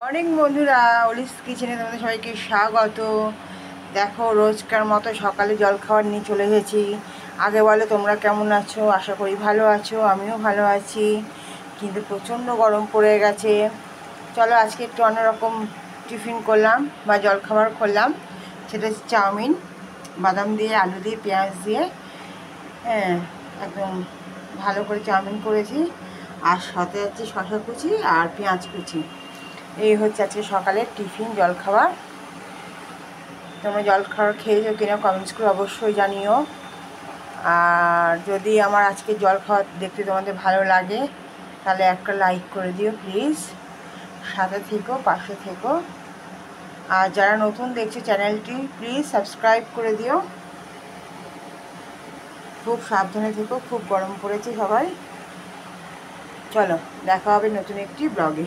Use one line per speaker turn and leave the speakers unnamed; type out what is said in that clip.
অনেক বন্ধুরা অলিস কিচেনে তোমাদের সবাইকে স্বাগত। দেখো রোজকার মতো সকালে জলখাবার নিয়ে চলে এসেছি। আগে বলো তোমরা কেমন আছো? আশা করি ভালো আছো, আমিও ভালো আছি। কিন্তু প্রচণ্ড গরম পড়ে গেছে। চলো আজকে একটু অন্যরকম টিফিন করলাম বা জলখাবার করলাম। সেটা হচ্ছে চাউমিন, বাদাম দিয়ে, আলু দিয়ে, পেঁয়াজ দিয়ে। হ্যাঁ, একদম ভালো করে চাউমিন করেছি। আর সাথে হচ্ছে শসা কুচি আর পেঁয়াজ কুচি। এই হচ্ছে আজকে সকালের টিফিন জলখাবার। তোমরা জলখাবার খেয়েছো কিনা কমেন্টস করে অবশ্যই জানিও। আর যদি আমার আজকে জলখাবার দেখতে তোমাদের ভালো লাগে তাহলে একটা লাইক করে দিও প্লিজ। সাথে থেকো, পাশে থেকো। আর যারা নতুন দেখছো চ্যানেলটি প্লিজ সাবস্ক্রাইব করে দিও। খুব সাবধানে থেকো, খুব গরম পড়েছে সবাই। চলো দেখা হবে নতুন একটি ব্লগে।